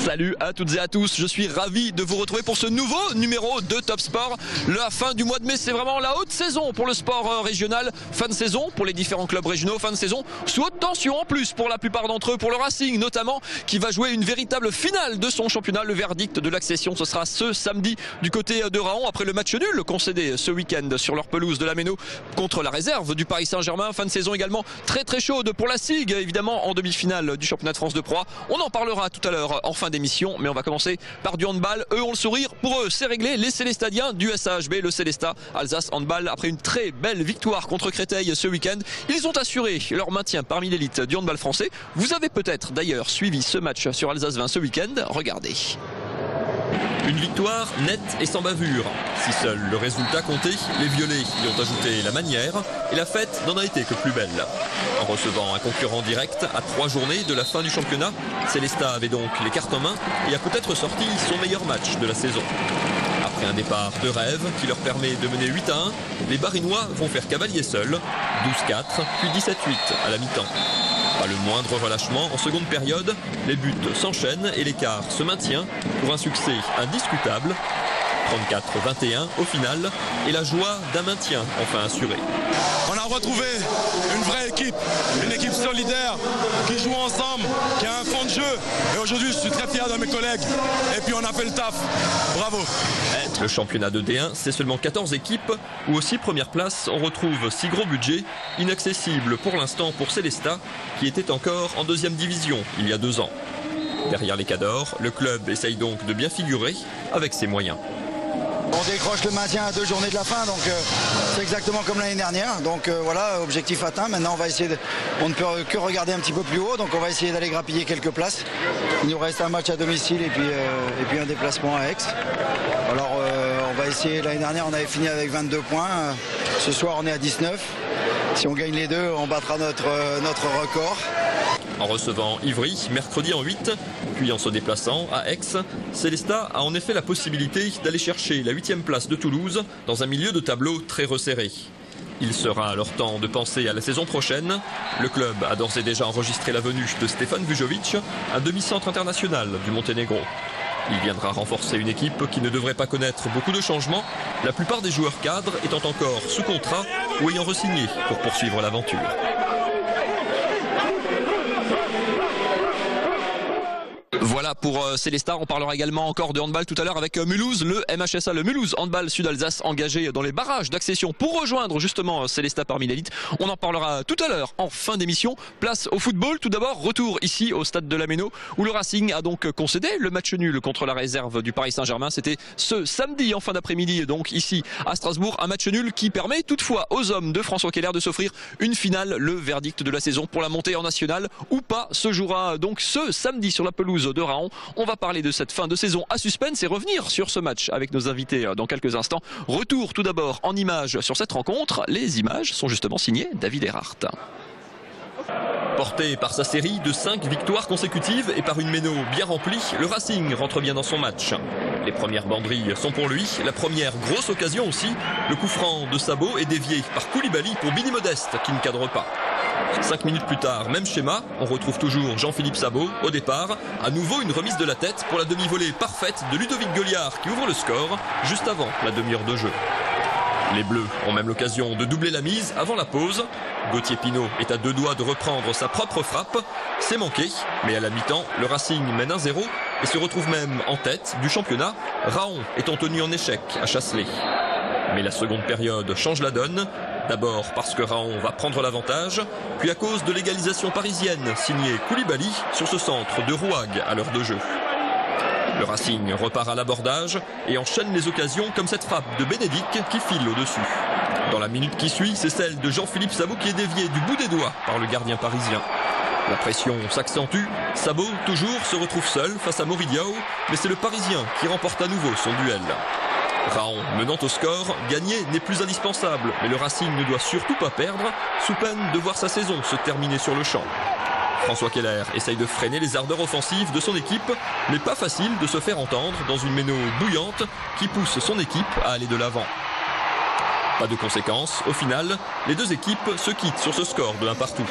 Salut à toutes et à tous, je suis ravi de vous retrouver pour ce nouveau numéro de Top Sport. La fin du mois de mai, c'est vraiment la haute saison pour le sport régional. Fin de saison pour les différents clubs régionaux, fin de saison sous haute tension en plus pour la plupart d'entre eux, pour le Racing notamment, qui va jouer une véritable finale de son championnat. Le verdict de l'accession, ce sera ce samedi du côté de Raon, après le match nul concédé ce week-end sur leur pelouse de la Méno contre la réserve du Paris Saint-Germain. Fin de saison également très chaude pour la SIG, évidemment en demi-finale du championnat de France de proie. On en parlera tout à l'heure en fin d'émission, mais on va commencer par du handball. Eux ont le sourire, pour eux c'est réglé. Les Célestadiens du SAHB, le Célestat Alsace Handball, après une très belle victoire contre Créteil ce week-end, ils ont assuré leur maintien parmi l'élite du handball français. Vous avez peut-être d'ailleurs suivi ce match sur Alsace 20 ce week-end, regardez. Une victoire nette et sans bavure. Si seul le résultat comptait, les Violets y ont ajouté la manière et la fête n'en a été que plus belle. En recevant un concurrent direct à 3 journées de la fin du championnat, Célestat avait donc les cartes en main et a peut-être sorti son meilleur match de la saison. Après un départ de rêve qui leur permet de mener 8-1, les Barinois vont faire cavalier seul, 12-4 puis 17-8 à la mi-temps. Pas le moindre relâchement en seconde période, les buts s'enchaînent et l'écart se maintient pour un succès indiscutable. 34-21 au final et la joie d'un maintien enfin assuré. On a retrouvé une vraie équipe, une équipe solidaire qui joue ensemble, qui a un fond de jeu. Et aujourd'hui, je suis très fier de mes collègues. Et puis on a fait le taf. Bravo. Le championnat de D1, c'est seulement 14 équipes où aussi première place, on retrouve 6 gros budgets, inaccessibles pour l'instant pour Célestat qui était encore en deuxième division il y a 2 ans. Derrière les Cadors, le club essaye donc de bien figurer avec ses moyens. On décroche le maintien à 2 journées de la fin, donc c'est exactement comme l'année dernière. Donc voilà, objectif atteint. Maintenant, on ne peut que regarder un petit peu plus haut, donc on va essayer d'aller grappiller quelques places. Il nous reste un match à domicile et puis un déplacement à Aix. Alors on va essayer, l'année dernière on avait fini avec 22 points. Ce soir on est à 19. Si on gagne les deux, on battra notre record. En recevant Ivry, mercredi en 8, puis en se déplaçant à Aix, Célestat a en effet la possibilité d'aller chercher la 8e place de Toulouse dans un milieu de tableau très resserré. Il sera alors temps de penser à la saison prochaine. Le club a d'ores et déjà enregistré la venue de Stefan Vujovic, un demi-centre international du Monténégro. Il viendra renforcer une équipe qui ne devrait pas connaître beaucoup de changements, la plupart des joueurs cadres étant encore sous contrat ou ayant re-signé pour poursuivre l'aventure. Voilà pour Célestat. On parlera également encore de handball tout à l'heure avec Mulhouse, le MHSA, le Mulhouse Handball Sud-Alsace, engagé dans les barrages d'accession pour rejoindre justement Célestat parmi l'élite. On en parlera tout à l'heure en fin d'émission. Place au football. Tout d'abord, retour ici au stade de la Méno où le Racing a donc concédé le match nul contre la réserve du Paris Saint-Germain. C'était ce samedi en fin d'après-midi, donc ici à Strasbourg. Un match nul qui permet toutefois aux hommes de François Keller de s'offrir une finale. Le verdict de la saison pour la montée en nationale ou pas se jouera donc ce samedi sur la pelouse de Raon. On va parler de cette fin de saison à suspense et revenir sur ce match avec nos invités dans quelques instants. Retour tout d'abord en images sur cette rencontre. Les images sont justement signées David Erhardt. Porté par sa série de 5 victoires consécutives et par une Méno bien remplie, le Racing rentre bien dans son match. Les premières banderilles sont pour lui, la première grosse occasion aussi. Le coup franc de Sabot est dévié par Koulibaly pour Billy Modeste qui ne cadre pas. 5 minutes plus tard, même schéma, on retrouve toujours Jean-Philippe Sabot au départ. À nouveau une remise de la tête pour la demi-volée parfaite de Ludovic Goliard qui ouvre le score juste avant la demi-heure de jeu. Les Bleus ont même l'occasion de doubler la mise avant la pause. Gauthier Pinot est à 2 doigts de reprendre sa propre frappe. C'est manqué, mais à la mi-temps, le Racing mène 1-0 et se retrouve même en tête du championnat. Raon étant tenu en échec à Chasselet. Mais la seconde période change la donne. D'abord parce que Raon va prendre l'avantage, puis à cause de l'égalisation parisienne signée Koulibaly sur ce centre de Rouag à l'heure de jeu. Le Racing repart à l'abordage et enchaîne les occasions comme cette frappe de Bénédicte qui file au-dessus. Dans la minute qui suit, c'est celle de Jean-Philippe Sabot qui est déviée du bout des doigts par le gardien parisien. La pression s'accentue, Sabot toujours se retrouve seul face à Moridiao, mais c'est le Parisien qui remporte à nouveau son duel. Raon menant au score, gagner n'est plus indispensable, mais le Racing ne doit surtout pas perdre, sous peine de voir sa saison se terminer sur le champ. François Keller essaye de freiner les ardeurs offensives de son équipe, mais pas facile de se faire entendre dans une Méno bouillante qui pousse son équipe à aller de l'avant. Pas de conséquences, au final, les deux équipes se quittent sur ce score de 1 partout.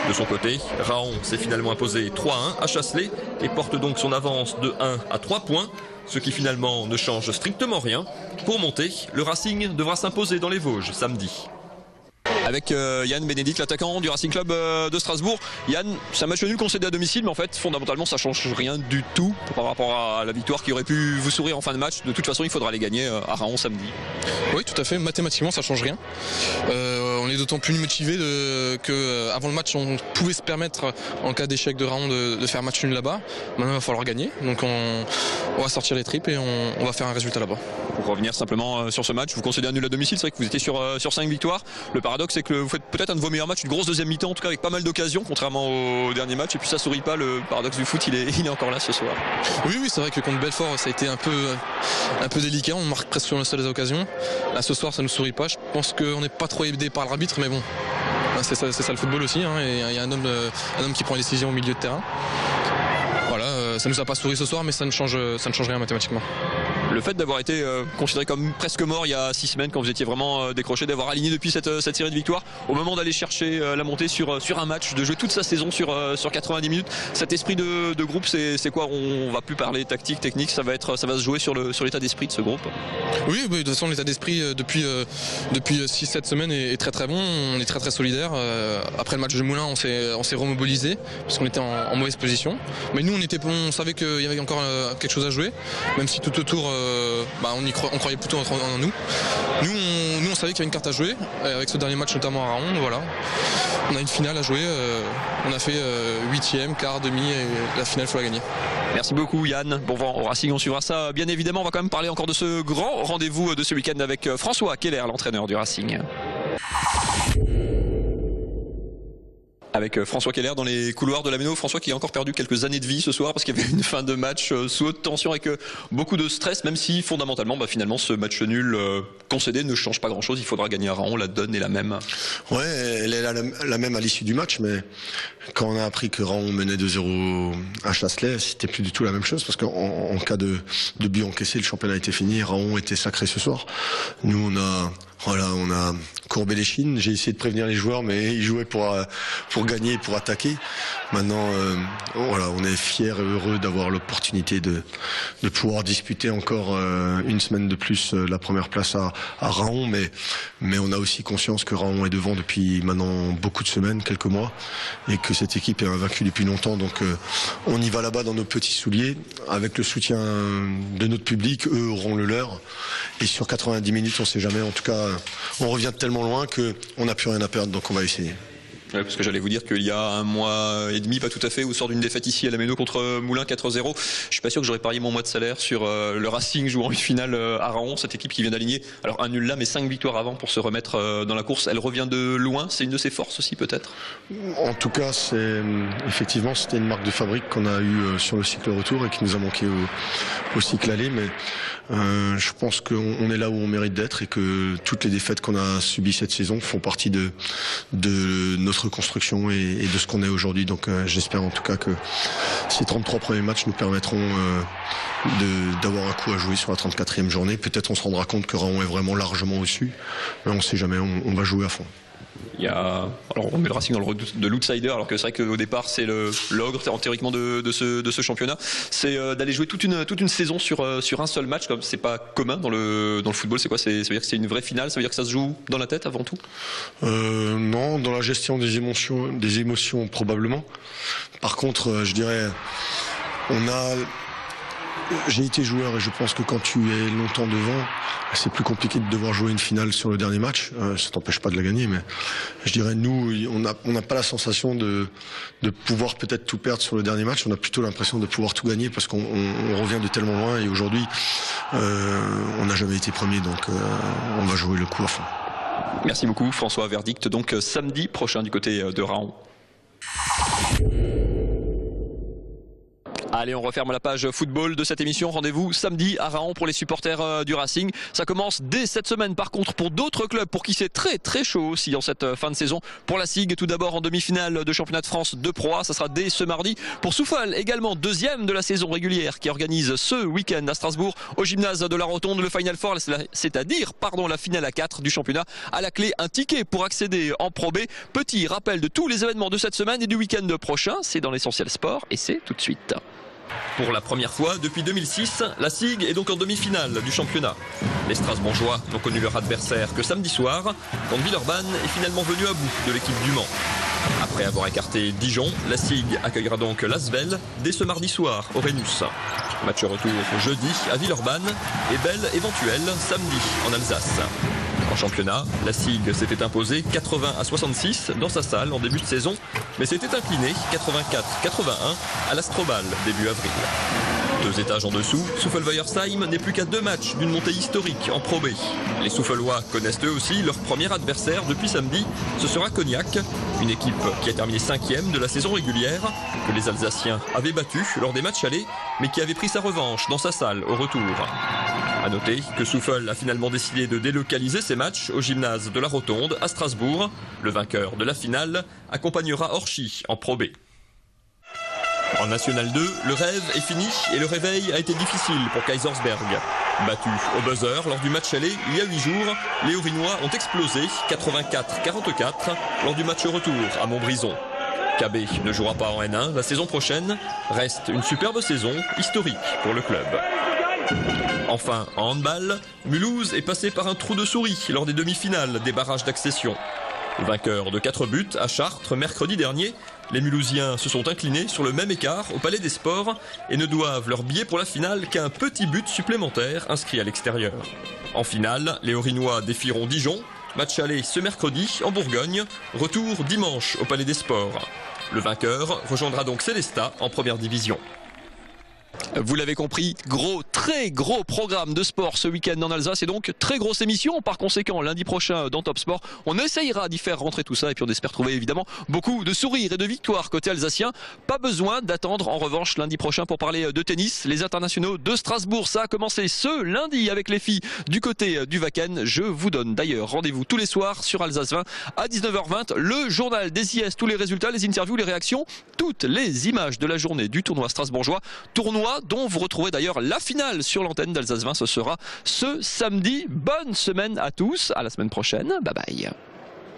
De son côté, Raon s'est finalement imposé 3-1 à Chasselet et porte donc son avance de 1 à 3 points, ce qui finalement ne change strictement rien. Pour monter, le Racing devra s'imposer dans les Vosges samedi. Avec Yann Bénédicte, l'attaquant du Racing Club de Strasbourg. Yann, c'est un match nul concédé à domicile, mais en fait, fondamentalement, ça change rien du tout par rapport à la victoire qui aurait pu vous sourire en fin de match. De toute façon, il faudra les gagner à Raon samedi. Oui, tout à fait. Mathématiquement, ça change rien. On est d'autant plus motivé qu'avant le match, on pouvait se permettre, en cas d'échec de Raon, de faire match nul là-bas. Maintenant, il va falloir gagner. Donc, on va sortir les tripes et on va faire un résultat là-bas. Pour revenir simplement sur ce match, vous concédez un nul à domicile. C'est vrai que vous étiez sur 5 victoires. Le paradoxe, c'est que vous faites peut-être un de vos meilleurs matchs, une grosse deuxième mi-temps, en tout cas avec pas mal d'occasions, contrairement au dernier match. Et puis ça sourit pas, le paradoxe du foot, il est encore là ce soir. Oui, c'est vrai que contre Belfort, ça a été un peu délicat. On marque presque sur le seul des occasions. Là, ce soir, ça nous sourit pas. Je pense qu'on n'est pas trop aidé par l'arbitre, mais bon, c'est ça le football aussi. Et il y a un homme qui prend les décisions au milieu de terrain. Voilà, ça nous a pas souri ce soir, mais ça ne change rien mathématiquement. Le fait d'avoir été considéré comme presque mort il y a 6 semaines, quand vous étiez vraiment décroché, d'avoir aligné depuis cette série de victoires, au moment d'aller chercher la montée sur un match, de jouer toute sa saison sur 90 minutes, cet esprit de groupe, c'est quoi? On va plus parler tactique, technique, ça va se jouer sur l'état d'esprit de ce groupe. Oui, de toute façon, l'état d'esprit depuis 6-7 semaines est très très bon. On est très très solidaire. Après le match de Moulins, on s'est remobilisé parce qu'on était en mauvaise position. Mais nous, on savait qu'il y avait encore quelque chose à jouer, même si tout autour on croyait plutôt en nous. Nous, on savait qu'il y avait une carte à jouer, avec ce dernier match notamment à Raon. Voilà. On a une finale à jouer. On a fait 8e, quart, demi, et la finale, il faut la gagner. Merci beaucoup Yann. Bon vent au Racing, on suivra ça bien évidemment. On va quand même parler encore de ce grand rendez-vous de ce week-end avec François Keller, l'entraîneur du Racing. Avec François Keller dans les couloirs de la Méno. François qui a encore perdu quelques années de vie ce soir parce qu'il y avait une fin de match sous haute tension avec beaucoup de stress, même si fondamentalement finalement ce match nul concédé ne change pas grand chose. Il faudra gagner à Raon, la donne est la même. Ouais, elle est la même à l'issue du match, mais quand on a appris que Raon menait 2-0 à Chasselet, c'était plus du tout la même chose parce qu'en cas de but encaissé, le championnat était fini. Raon était sacré ce soir. Nous on a courbé les chines. J'ai essayé de prévenir les joueurs, mais ils jouaient pour gagner et pour attaquer. Maintenant, on est fiers et heureux d'avoir l'opportunité de pouvoir disputer encore une semaine de plus la première place à Raon, mais on a aussi conscience que Raon est devant depuis maintenant beaucoup de semaines, quelques mois, et que cette équipe est invaincue depuis longtemps. Donc on y va là-bas dans nos petits souliers, avec le soutien de notre public. Eux auront le leur, et sur 90 minutes, on sait jamais. En tout cas, on revient tellement loin qu'on n'a plus rien à perdre, donc on va essayer. Ouais, parce que j'allais vous dire qu'il y a un mois et demi, pas tout à fait, vous sort d'une défaite ici à la Méno contre Moulins 4-0. Je suis pas sûr que j'aurais parié mon mois de salaire sur le Racing jouant une finale à Raon, cette équipe qui vient d'aligner. Alors un nul là, mais 5 victoires avant pour se remettre dans la course. Elle revient de loin, c'est une de ses forces aussi peut-être. En tout cas, effectivement, c'était une marque de fabrique qu'on a eue sur le cycle retour et qui nous a manqué au cycle aller, mais je pense qu'on est là où on mérite d'être et que toutes les défaites qu'on a subies cette saison font partie de notre construction et de ce qu'on est aujourd'hui. Donc j'espère en tout cas que ces 33 premiers matchs nous permettront d'avoir un coup à jouer sur la 34e journée. Peut-être on se rendra compte que Raon est vraiment largement au-dessus, mais on ne sait jamais, on va jouer à fond. Alors on met le Racing dans le rôle de l'outsider, alors que c'est vrai qu'au départ c'est l'ogre théoriquement de ce championnat. C'est d'aller jouer toute une saison sur un seul match, comme c'est pas commun dans le football. C'est quoi? Ça veut dire que c'est une vraie finale? Ça veut dire que ça se joue dans la tête avant tout? Non, dans la gestion des émotions probablement. Par contre, je dirais, j'ai été joueur et je pense que quand tu es longtemps devant, c'est plus compliqué de devoir jouer une finale sur le dernier match. Ça t'empêche pas de la gagner, mais je dirais nous, on n'a pas la sensation de pouvoir peut-être tout perdre sur le dernier match. On a plutôt l'impression de pouvoir tout gagner parce qu'on revient de tellement loin et aujourd'hui, on n'a jamais été premier, donc on va jouer le coup à fond. Merci beaucoup François. Verdict donc samedi prochain du côté de Raon. Allez, on referme la page football de cette émission. Rendez-vous samedi à Rahon pour les supporters du Racing. Ça commence dès cette semaine par contre pour d'autres clubs pour qui c'est très chaud aussi en cette fin de saison. Pour la SIG, tout d'abord en demi-finale de championnat de France de Pro A, ça sera dès ce mardi. Pour Souffal, également deuxième de la saison régulière qui organise ce week-end à Strasbourg au gymnase de la Rotonde le Final Four, c'est-à-dire la finale à 4 du championnat. À la clé, un ticket pour accéder en Pro B. Petit rappel de tous les événements de cette semaine et du week-end prochain, c'est dans l'Essentiel Sport et c'est tout de suite. Pour la première fois depuis 2006, la SIG est donc en demi-finale du championnat. Les Strasbourgeois n'ont connu leur adversaire que samedi soir, quand Villeurbanne est finalement venu à bout de l'équipe du Mans. Après avoir écarté Dijon, la SIG accueillera donc l'Asvel dès ce mardi soir au Rhenus. Match retour jeudi à Villeurbanne et belle éventuelle samedi en Alsace. En championnat, la SIG s'était imposée 80-66 dans sa salle en début de saison, mais s'était inclinée 84-81 à l'Astrobal début avril. 2 étages en dessous, Souffel-Weyerheim n'est plus qu'à 2 matchs d'une montée historique en Pro B. Les Souffelois connaissent eux aussi leur premier adversaire depuis samedi, ce sera Cognac, une équipe qui a terminé 5e de la saison régulière, que les Alsaciens avaient battu lors des matchs allés, mais qui avait pris sa revanche dans sa salle au retour. A noter que Souffel a finalement décidé de délocaliser ses matchs au gymnase de la Rotonde à Strasbourg. Le vainqueur de la finale accompagnera Orchy en Pro B. En National 2, le rêve est fini et le réveil a été difficile pour Kaisersberg. Battu au buzzer lors du match aller il y a 8 jours, les Haut-Rhinois ont explosé 84-44 lors du match retour à Montbrison. KB ne jouera pas en N1 la saison prochaine, reste une superbe saison historique pour le club. Enfin, en handball, Mulhouse est passé par un trou de souris lors des demi-finales des barrages d'accession. Vainqueur de 4 buts à Chartres mercredi dernier, les Mulhousiens se sont inclinés sur le même écart au Palais des Sports et ne doivent leur billet pour la finale qu'à un petit but supplémentaire inscrit à l'extérieur. En finale, les Haut-Rhinois défieront Dijon, match aller ce mercredi en Bourgogne, retour dimanche au Palais des Sports. Le vainqueur rejoindra donc Célestat en première division. Vous l'avez compris, très gros programme de sport ce week-end en Alsace et donc très grosse émission. Par conséquent, lundi prochain dans Top Sport, on essayera d'y faire rentrer tout ça et puis on espère trouver évidemment beaucoup de sourires et de victoires côté alsacien. Pas besoin d'attendre en revanche lundi prochain pour parler de tennis. Les internationaux de Strasbourg, ça a commencé ce lundi avec les filles du côté du Wacken. Je vous donne d'ailleurs rendez-vous tous les soirs sur Alsace 20 à 19h20. Le journal des IS, tous les résultats, les interviews, les réactions, toutes les images de la journée du tournoi strasbourgeois. Tournoi dont vous retrouverez d'ailleurs la finale sur l'antenne d'Alsace 20. Ce sera ce samedi. Bonne semaine à tous. À la semaine prochaine. Bye bye.